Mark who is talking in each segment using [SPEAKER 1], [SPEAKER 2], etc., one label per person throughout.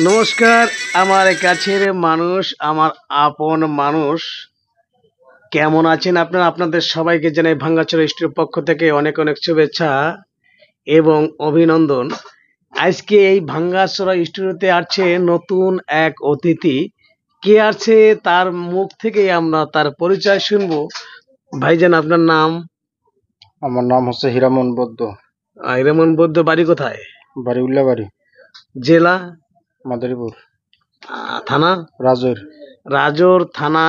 [SPEAKER 1] নমস্কার আমার কাছের মানুষ, আমার আপন মানুষ, কেমন আছেন আপনারা? আপনাদের সবাইকে জানাই ভাঙ্গাচোরা স্টুডিওর পক্ষ থেকে অনেক অনেক শুভেচ্ছা এবং অভিনন্দন। আজকে এই ভাঙ্গাচোরা স্টুডিওতে আছে নতুন এক অতিথি। কে আছে তার মুখ থেকে আমরা তার পরিচয় শুনবো। ভাইজান, আপনার নাম?
[SPEAKER 2] আমার নাম হচ্ছে হীরামন বৈদ্য।
[SPEAKER 1] হীরামন বৈদ্য, বাড়ি কোথায়?
[SPEAKER 2] বাড়ি উল্লাবাড়ি,
[SPEAKER 1] জেলা?
[SPEAKER 2] মাদারীপুর,
[SPEAKER 1] থানা?
[SPEAKER 2] রাজৈর।
[SPEAKER 1] রাজোর থানা,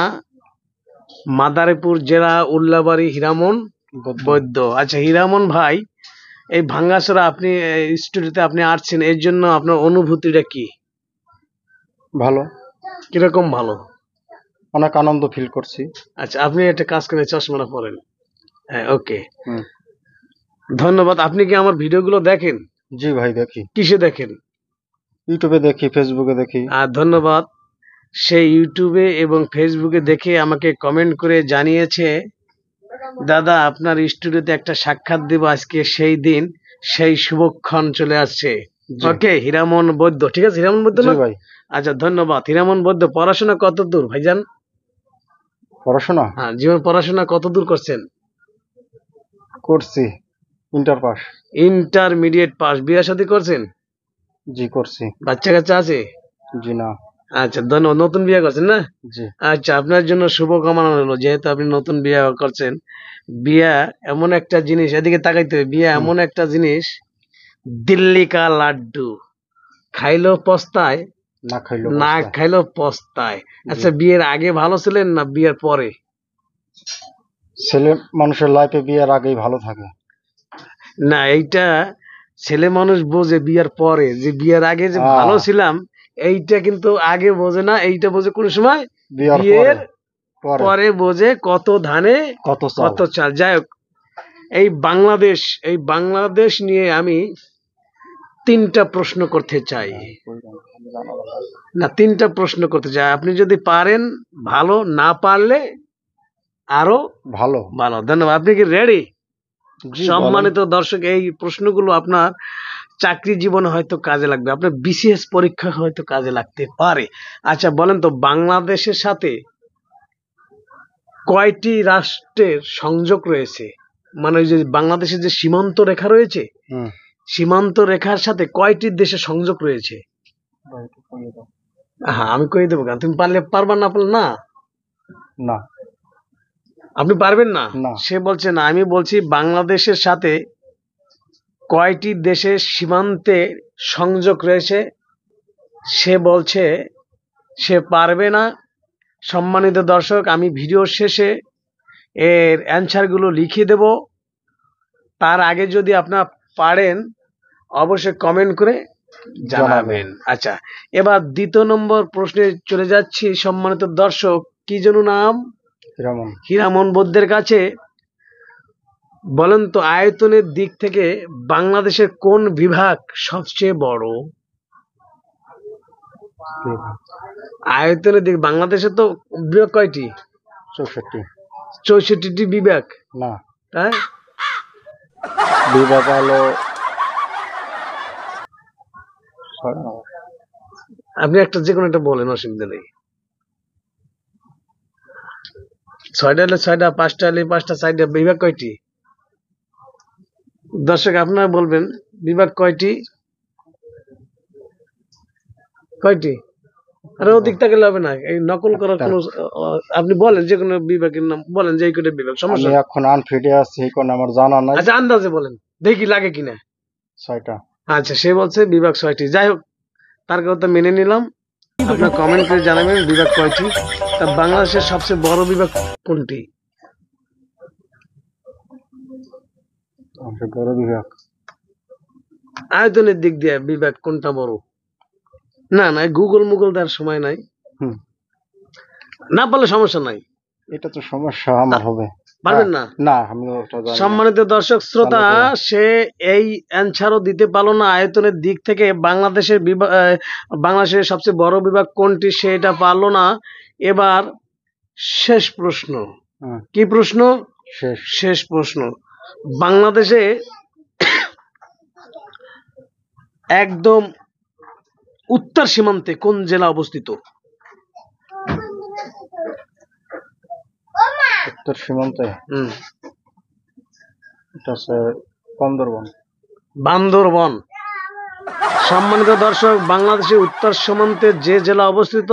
[SPEAKER 1] মাদারীপুর জেলা, উল্লাবাড়ি, হীরামন বৈদ্য। আচ্ছা হীরামন ভাই, এই ভাঙ্গাচোরা আপনি স্টুডিওতে আপনি আসছেন, এর জন্য আপনার অনুভূতিটা কি?
[SPEAKER 2] ভালো,
[SPEAKER 1] কিরকম ভালো?
[SPEAKER 2] অনেক আনন্দ ফিল করছি।
[SPEAKER 1] আচ্ছা, আপনি একটা কাজ করে চশমাটা পরেন। হ্যাঁ, ওকে, ধন্যবাদ। আপনি কি আমার ভিডিওগুলো দেখেন?
[SPEAKER 2] জি ভাই, দেখি।
[SPEAKER 1] কিসে দেখেন?
[SPEAKER 2] ইউটিউবে দেখি, ফেসবুকে দেখি।
[SPEAKER 1] ধন্যবাদ। সেই ইউটিউবে এবং ফেসবুকে দেখে আমাকে কমেন্ট করে জানিয়েছে, দাদা আপনার স্টুডিওতে একটা সাক্ষাৎ দেব আজকে, সেই দিন, সেই শুভক্ষণ চলে আসছে। ওকে, হীরামন বৈদ্য, ঠিক আছে? হীরামন বৈদ্য না
[SPEAKER 2] ভাই?
[SPEAKER 1] আচ্ছা, ধন্যবাদ। হীরামন বৈদ্য, পড়াশোনা কত দূর ভাইজান?
[SPEAKER 2] পড়াশোনা?
[SPEAKER 1] হ্যাঁ, জীবন পড়াশোনা কত দূর করছেন?
[SPEAKER 2] করছি ইন্টার পাস।
[SPEAKER 1] Intermediate pass. বিয়ে শাদী করছেন?
[SPEAKER 2] জি করছি।
[SPEAKER 1] বাচ্চা কাচ্চা আছে?
[SPEAKER 2] জি না।
[SPEAKER 1] আচ্ছা, ধন্যবাদ। নতুন বিয়ে করছেন না?
[SPEAKER 2] জি।
[SPEAKER 1] আচ্ছা, আপনার জন্য শুভকামনা রইল, যেহেতু আপনি নতুন বিয়ে করছেন। বিয়া এমন একটা জিনিস, এদিকে তাকাইতে হবে, বিয়া এমন একটা জিনিস, দিল্লি কা লাড্ডু, খাইলেও পস্তায়, না খাইলেও পস্তায়। আচ্ছা, বিয়ের আগে ভালো ছিলেন না বিয়ের পরে?
[SPEAKER 2] ছেলে মানুষের লাইফে বিয়ের আগেই ভালো থাকে।
[SPEAKER 1] না, এইটা ছেলে মানুষ বোঝে বিয়ের পরে, যে বিয়ের আগে যে ভালো ছিলাম, এইটা কিন্তু আগে বোঝে না। এইটা বোঝে কোন সময়? বিয়ের পরে বোঝে কত ধানে কত চাল। যাই হোক, এই বাংলাদেশ নিয়ে আমি তিনটা প্রশ্ন করতে চাই। আপনি যদি পারেন ভালো, না পারলে আরো ভালো ভালো। ধন্যবাদ। আপনি কি রেডি? সম্মানিত দর্শক, এই প্রশ্নগুলো আপনার চাকরি জীবনে হয়তো কাজে লাগবে, আপনার বিসিএস পরীক্ষা হয়তো কাজে লাগতে পারে। আচ্ছা বলেন তো, বাংলাদেশের সাথে কয়টি রাষ্ট্রের সংযোগ রয়েছে? মানে ওই যে বাংলাদেশের যে সীমান্ত রেখা রয়েছে, সীমান্ত রেখার সাথে কয়টি দেশের সংযোগ রয়েছে? হ্যাঁ, আমি কই দেবো কেন? তুমি পারলে পারবা, না পারলে না।
[SPEAKER 2] না,
[SPEAKER 1] আপনি পারবেন না? সে বলছে না, আমি বলছি বাংলাদেশের সাথে কয়টি দেশের সীমান্তে সংযোগ রয়েছে, সে বলছে সে পারবে না। সম্মানিত দর্শক, আমি ভিডিওর শেষে এর অ্যান্সারগুলো লিখে দেব, তার আগে যদি আপনারা পারেন অবশ্যই কমেন্ট করে জানাবেন। আচ্ছা, এবার দ্বিতীয় নম্বর প্রশ্নে চলে যাচ্ছি। সম্মানিত দর্শক, কি যেন নাম? হীরামন বৈদ্যের কাছে। বলেন তো, আয়তনের দিক থেকে বাংলাদেশের কোন বিভাগ সবচেয়ে বড়? আয়তনের দিক বাংলাদেশে তো বিভাগ কয়টি? 64টি বিভাগ।
[SPEAKER 2] না,
[SPEAKER 1] তাই
[SPEAKER 2] বিভাগ হলো,
[SPEAKER 1] আপনি একটা যে কোনো একটা বলেন, অসুবিধা নেই। 6টা হলে 6টা, 5টা হলে 5টা, 4টা। বিভাগ কয়টি? দর্শক আপনারা বলবেন বিভাগ কয়টি? কয়টি? আরে ওদিক থেকে হবে না, এই নকল করার কোনো, আপনি বলেন যে কোনো বিভাগের নাম বলেন, যে এই কয়টা বিভাগ। সমস্যা
[SPEAKER 2] আমি এখন আনফিটে আছি, এই কোন আমার জানা নাই।
[SPEAKER 1] আচ্ছা, আন্দাজে বলেন, দেখি লাগে কিনা।
[SPEAKER 2] 6টা।
[SPEAKER 1] আচ্ছা, সে বলছে বিভাগ 6টি। যাই হোক, তার কথা মেনে নিলাম। আপনার কমেন্ট করে জানাবেন বিভাগ কয়টি। তা বাংলাদেশের সবচেয়ে বড় বিভাগ কোনটি?
[SPEAKER 2] বড় বিভাগ
[SPEAKER 1] আয়তনের দিক দিয়ে বিভাগ কোনটা বড়? না না, গুগল মুগল দেওয়ার সময় নাই, না বললে সমস্যা নাই।
[SPEAKER 2] এটা তো সমস্যা আমার হবে,
[SPEAKER 1] পারবেন না?
[SPEAKER 2] না, আমি
[SPEAKER 1] সম্মানিত দর্শক শ্রোতা, সে এই অ্যান্সারও দিতে পারলো না। আয়তনের দিক থেকে বাংলাদেশের সবচেয়ে বড় বিভাগ কোনটি, সেটা পারলো না। এবার শেষ প্রশ্ন। কি প্রশ্ন? শেষ প্রশ্ন। বাংলাদেশে একদম উত্তর সীমান্তে কোন জেলা অবস্থিত?
[SPEAKER 2] উত্তর সীমান্তে
[SPEAKER 1] হুম,
[SPEAKER 2] এটা হচ্ছে বান্দরবান।
[SPEAKER 1] বান্দরবন। সম্মানিত দর্শক, বাংলাদেশের উত্তর সীমান্তে যে জেলা অবস্থিত,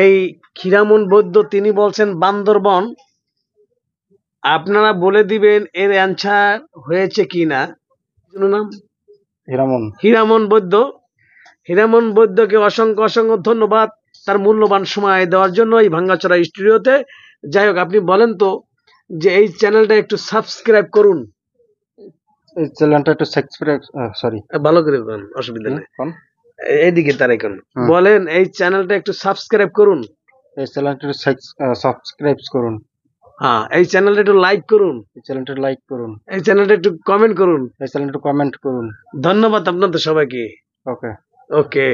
[SPEAKER 1] এই ক্ষীরামন বৈদ্য তিনি বলছেন বান্দরবন। আপনারা বলে দিবেন এর অ্যান্সার হয়েছে কিনা। নাম
[SPEAKER 2] হীরামন।
[SPEAKER 1] হীরামন বৈদ্য। হীরামন বৈদ্যকে অসংখ্য অসংখ্য ধন্যবাদ তার মূল্যবান সময় দেওয়ার জন্য এই ভাঙ্গাচোরা স্টুডিওতে। যাই হোক, আপনি বলেন তো যে এই চ্যানেলটা একটু সাবস্ক্রাইব করুন।
[SPEAKER 2] এই চ্যানেলটা একটু সাবস্ক্রাইব, সরি,
[SPEAKER 1] ভালো করে করেন, অসুবিধা নেই।
[SPEAKER 2] কোন
[SPEAKER 1] এইদিকে তার এখন বলেন এই চ্যানেলটা একটু সাবস্ক্রাইব করুন।
[SPEAKER 2] এই চ্যানেলটা একটু সাবস্ক্রাইব করুন।
[SPEAKER 1] হ্যাঁ, এই চ্যানেলটা একটু লাইক করুন।
[SPEAKER 2] এই চ্যানেলটা লাইক করুন।
[SPEAKER 1] এই চ্যানেলটা একটু কমেন্ট করুন।
[SPEAKER 2] এই চ্যানেলটা কমেন্ট করুন।
[SPEAKER 1] ধন্যবাদ আপনাদের সবাইকে।
[SPEAKER 2] ওকে।
[SPEAKER 1] ওকে।